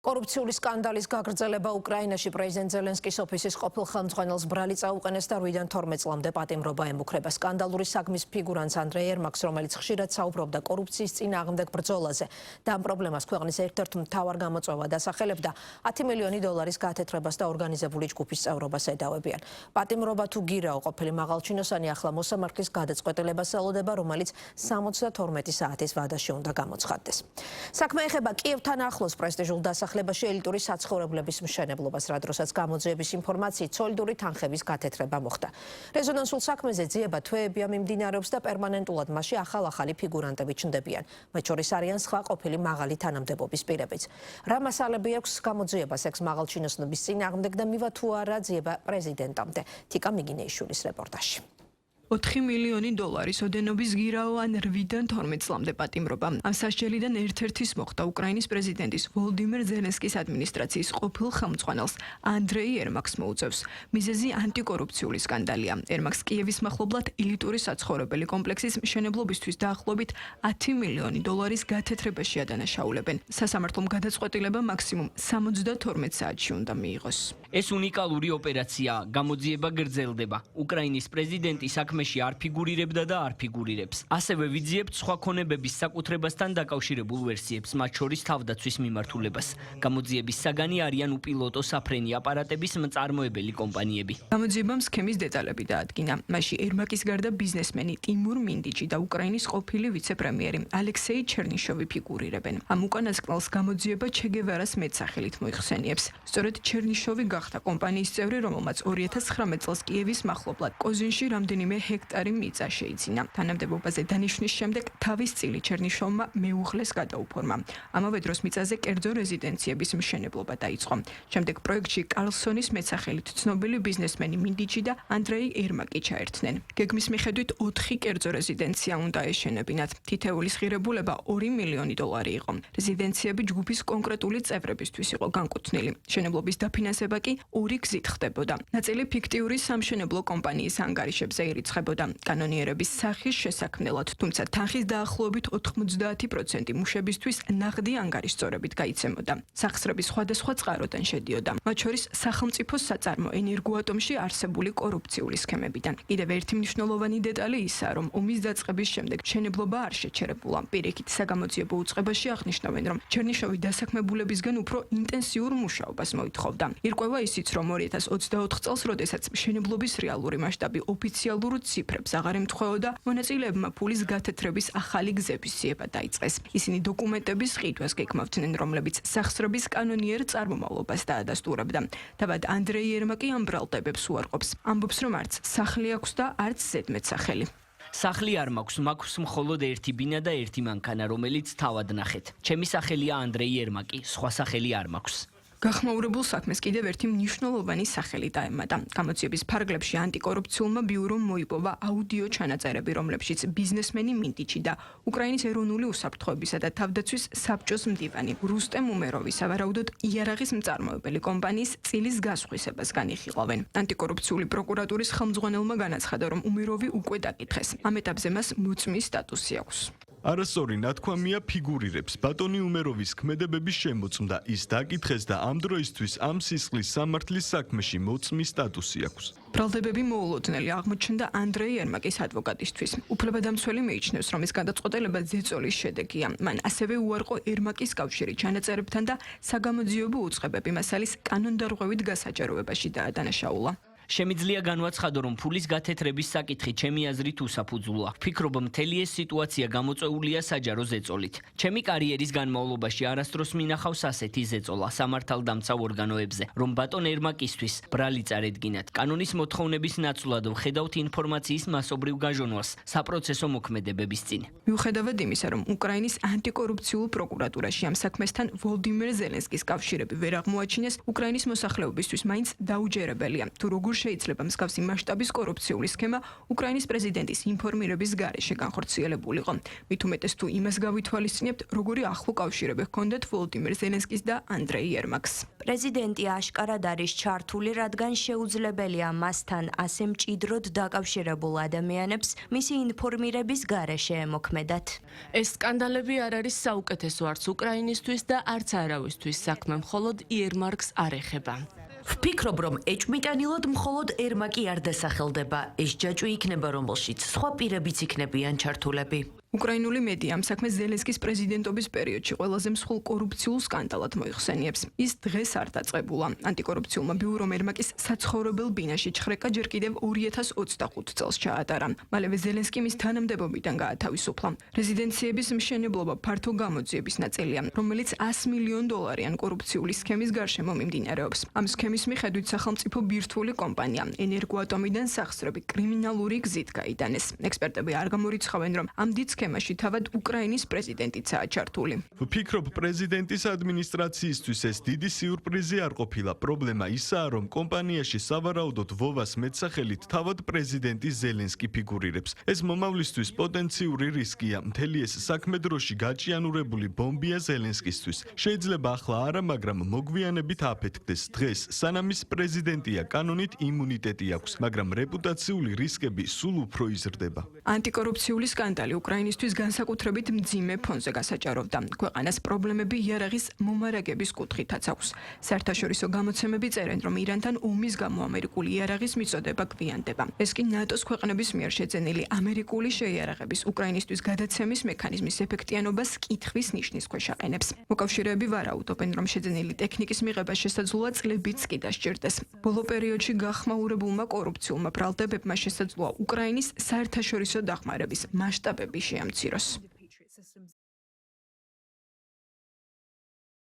Korupcიული სკანდალის გაგრძელება უკრაინაში პრეზიდენტ ზელენსკის ოფისის ყოფილ ხელმძღვანელს ბრალი წაუყენეს და 8-დან 12 წლამდე პატიმრობა ემუქრება. სკანდალური საქმის ფიგურანტს ანდრეი ერმაკს, რომელიც ხშირად საუბრობდა კორუფციის წინააღმდეგ ბრძოლაზე და ამ პრობლემას ქვეყნის ერთ-ერთ მთავარ გამოწვევად ასახელებდა, 10 მილიონი დოლარის გათეთრებას და ორგანიზებული ჯგუფის წევრობას ედავებიან. პატიმრობა თუ გირაო ყოფილი მაღალჩინოსანი ახლა მოსამართლის გადაწყვეტილებას ელოდება, რომელიც 72 საათის ვადაში უნდა გამოცხადდეს. საქმე ეხება კიევთან ახლოს პრესტიჟულ დასახლებაში ელიტური საცხოვრებლების მშენებლობას, რა დროსაც გამოძიების ინფორმაციით სოლიდური თანხების გათეთრება მოხდა. რეზონანსულ საქმეზე ძიება თვეებია მიმდინარეობს და პერმანენტულად მასში ახალ-ახალი ფიგურანტები ჩნდებიან. მათ შორის არიან სხვა ყოფილი მაღალი თანამდებობის პირებიც. რა მასალები აქვს გამოძიებას ექს მაღალჩინოსნების წინააღმდეგ და მივა თუ არა ძიება პრეზიდენტამდე? თიკა მიგინეიშვილის რეპორტაჟი. 4 მილიონი დოლარის ოდენობის გირაო ან 8-დან 12 წლამდე პატიმრობა. ამ სასჯელიდან ერთ-ერთის მოხდა უკრაინის პრეზიდენტის ვოლოდიმირ ზელენსკის ადმინისტრაციის ყოფილ ხელმძღვანელს ანდრეი ერმაკს მოუწევს. მიზეზი ანტიკორუფციული სკანდალია. ერმაკს კიევის მახლობლად ელიტური საცხოვრებელი კომპლექსის მშენებლობისთვის დაახლოებით 10 მილიონი დოლარის გათეთრებაში ადანაშაულებენ. სასამართლომ გადაწყვეტილება მაქსიმუმ 72 საათში უნდა მიიღოს. ეს უნიკალური ოპერაციაა. გამოძიება გრძელდება. უკრაინის პრეზიდენტი საქმეში არ ფიგურირებდა და არ ფიგურირებს. ასევე ვიძიებთ სხვა ქონებების საკუთრებასთან დაკავშირებულ ვერსიებს, მათ შორის თავდაცვის მიმართულებას. გამოძიების საგანი არიან უპილოტო საფრენი აპარატების მწარმოებელი კომპანიები. გამოძიებამ სქემის დეტალები დაადგინა. მასში ერმაკის გარდა ბიზნესმენი ტიმურ მინდიჩი და უკრაინის ყოფილი ვიცე-პრემიერი ალექსეი ჩერნიშოვი ფიგურირებენ. ამ უკანასკნელს გამოძიება ჩეგევარას მეტსახელით მოიხსენიებს. სწორედ ჩერნიშოვი გახდა კომპანიის წევრი, რომელმაც 2019 წელს კიევის მახლობლად კოზინში რამდენიმე ჰექტარი მიწა შეიძინა. თანამდებობაზე დანიშვნის შემდეგ თავის წილი ჩერნიშოვმა მეუღლეს გადაუფორმა. ამავე დროს მიწაზე კერძო რეზიდენციების მშენებლობა დაიწყო. შემდეგ პროექტში კარლსონის მეტსახელით ცნობილი ბიზნესმენი მინდიჩი და ანდრეი ერმაკი ჩაერთნენ. გეგმის მიხედვით 4 კერძო რეზიდენცია უნდა ეშენებინათ. თითოეულის ღირებულება 2 მილიონი დოლარი იყო. რეზიდენციები ჯგუფის კონკრეტული წევრებისთვის იყო განკუთვნილი. მშენებლობის დაფინანსება კი 2 გზით ხდებოდა. ნაწილი ფიქტიური სამშენებლო კომპანიის ანგარიშებზე ირიცხებოდა კანონიერების სახის შესაქმნელად, თუმცა თანხის დაახლოებით 90% მუშებისთვის ნაღდი ანგარიშწორებით გაიცემოდა. სახსრები სხვადასხვა წყაროდან შედიოდა, მათ შორის სახელმწიფოს საწარმო ენერგოატომში არსებული კორუფციული სქემებიდან. კიდევ ერთი მნიშვნელოვანი დეტალი ისაა, რომ ომის დაწყების შემდეგ მშენებლობა არ შეჩერებულა. პირიქით, საგამოძიებო უწყებაში აღნიშნავენ, რომ ჩერნიშოვი დასაქმებულებისგან უფრო ინტენსიურ მუშაობას მოითხოვდა. ირკვევა ისიც, რომ 2024 წელს, როდესაც მშენებლობის რეალური მასშტაბი ოფიციალურ ციფრებს აღარ ემთხვეოდა, მონაწილეებმა ფულის გათეთრების ახალი გზების ძიება დაიწყეს. ისინი დოკუმენტების ყიდვას გეკმავდნენ, რომლებიც სახსრების კანონიერ წარმომავლობას დაადასტურებდა. თავად ანდრეი ერმაკი ამ ბრალდებებს უარყოფს. ამბობს, რომ არც სახლი აქვს და არც ზედმეტსახელი. სახლი არ მაქვს მხოლოდ ერთი ბინა და ერთი მანქანა, რომელიც თავად ნახეთ. ჩემი სახელია ანდრეი ერმაკი, სხვა სახელი არ მაქვს. გახმაურებულ საქმეს კიდევ ერთი მნიშვნელოვანი სახელი დაემატა. გამოძიების ფარგლებში ანტიკორუფციულმა ბიურომ მოიპოვა აუდიო ჩანაწერები, რომლებშიც ბიზნესმენი მინდიჩი და უკრაინის ეროვნული უსაფრთხოებისა და თავდაცვის საბჭოს მდივანი რუსტემ უმეროვი სავარაუდოდ იარაღის მწარმოებელი კომპანიის წილის გასხვისებას განიხილავენ. ანტიკორუფციული პროკურატურის ხელმძღვანელმა განაცხადა, რომ უმეროვი უკვე დაკითხეს. ამ ეტაპზე მას მოწმის სტატუსი აქვს. არასწორი ნათქვამია ფიგურირებს ბატონი უმეროვის ქმედებების შემოწმდა, ის დაკითხეს და ამ დროისთვის ამ სისხლის სამართლის საქმეში მოწმის სტატუსი აქვს. ბრალდებები მოულოდნელი აღმოჩნდა ანდრეი ერმაკის ადვოკატისთვის. უფლებადამცველი მიიჩნევს, რომ ეს გადაწყვეტილება ზეწოლის შედეგია. მან ასევე უარყო ერმაკის კავშირი ჩანაწერებთან და საგამოძიებო უწყებები მასალის კანონდარღვევით გასაჯაროებაში დაადანაშაულა. შემიძლია განვაცხადო, რომ ფულის გათეთრების საკითხი ჩემი აზრით უსაფუძვლოა. ვფიქრობ, მთელი ეს სიტუაცია გამოწვეულია საჯარო ზეწოლით. ჩემი კარიერის განმავლობაში არასდროს მინახავს ასეთი ზეწოლა სამართალდამცავ ორგანოებზე, რომ ბატონ ერმაკისთვის ბრალი წარედგინათ. კანონის მოთხოვნების ნაცვლად ვხედავთ ინფორმაციის მასობრივ გაჟონვას საპროცესო მოქმედებების წინ. მიუხედავად იმისა, რომ უკრაინის ანტიკორუფციულ პროკურატურაში ამ საქმესთან ვოლოდიმირ ზელენსკის კავშირები ვერ აღმოაჩინეს, უკრაინის მოსახლეობისთვის მაინც დაუჯერებელია, თუ როგორ შეიძლება მსგავსი მასშტაბის კორუფციული სქემა უკრაინის პრეზიდენტის ინფორმირების გარეშე განხორციელებულიყო. მით უმეტეს თუ იმას გავითვალისწინებთ, როგორი ახლო კავშირები ჰქონდათ ვოლოდიმირ ზელენსკის და ანდრეი ერმაკს. პრეზიდენტი აშკარად არის ჩართული, რადგან შეუძლებელია მასთან ასე მჭიდროდ დაკავშირებულ ადამიანებს მისი ინფორმირების გარეშე ემოქმედათ. ეს სკანდალები არ არის საუკეთესო არც უკრაინისთვის და არც არავისთვის საქმე მხოლოდ იერმაკს არ ეხება. ვფიქრობ, რომ ეჭვმიტანილად მხოლოდ ერმაკი არ დასახელდება. ეს ჯაჭვი იქნება, რომელშიც სხვა პირებიც იქნებიან ჩართულები. უკრაინული მედია ამ საქმეს ზელენსკის პრეზიდენტობის პერიოდში ყველაზე მსხვილ კორუფციულ სკანდალად მოიხსენიებს. ის დღეს არ დაწყებულა. ანტიკორუფციულმა ბიურომ ერმაკის საცხოვრებელ ბინაში ჩხრეკა ჯერ კიდევ 2025 წელს ჩაატარა. მალევე ზელენსკი მის თანამდებობიდან გაათავისუფლა. რეზიდენციების მშენებლობა ფართო გამოძიების ნაწილია, რომელიც $100 მილიონ კორუფციული სქემის გარშემო მიმდინარეობს. ამ სქემის მიხედვით სახელმწიფო ბირთვული კომპანია ენერგოატომიდან სახსრები კრიმინალური გზით გაიტანეს. ექსპერტები არ გამორიცხავენ, რომ ამ დიდ სქემაში თავად უკრაინის პრეზიდენტიცაა ჩართული. ვფიქრობ, პრეზიდენტის ადმინისტრაციისთვის ეს დიდი სიურპრიზი არ ყოფილა. პრობლემა ისაა, რომ კომპანიაში სავარაუდოდ ვოვას მეტსახელით თავად პრეზიდენტი ზელენსკი ფიგურირებს. ეს მომავლისთვის პოტენციური რისკია. მთელი ეს საქმე დროში გაჭიანურებული ბომბია ზელენსკისთვის. შეიძლება ახლა არა, მაგრამ მოგვიანებით აფეთქდეს. დღეს სანამ ის პრეზიდენტია, კანონით იმუნიტეტი აქვს, მაგრამ რეპუტაციული რისკები სულ უფრო იზრდება. ანტიკორუფციული სკანდალი უკრაინისთვის განსაკუთრებით მძიმე ფონზე გასაჭაროვდა. ქვეყანას პრობლემები იარაღის მომარაგების კუთხითაც აქვს. საერთაშორისო გამოცემები წერენ, რომ ირანთან ომის გამო ამერიკული იარაღის მიწოდება გვიანდება. ეს კი ნატოს ქვეყნების მიერ შეძენილი ამერიკული შეიარაღების უკრაინისთვის გადაცემის მექანიზმის ეფექტიანობას კითხვის ნიშნის ქვეშ აყენებს. მოკავშირეები ვარაუდობენ, რომ შეძენილი ტექნიკის მიღება შესაძლოა წლებიც კი დასჭირდეს. ბოლო პერიოდში გახმაურებულმა კორუფციულმა ბრალდებებმა შესაძლოა უკრაინის საერთაშორისო დახმარების მასშტაბები შეამციროს.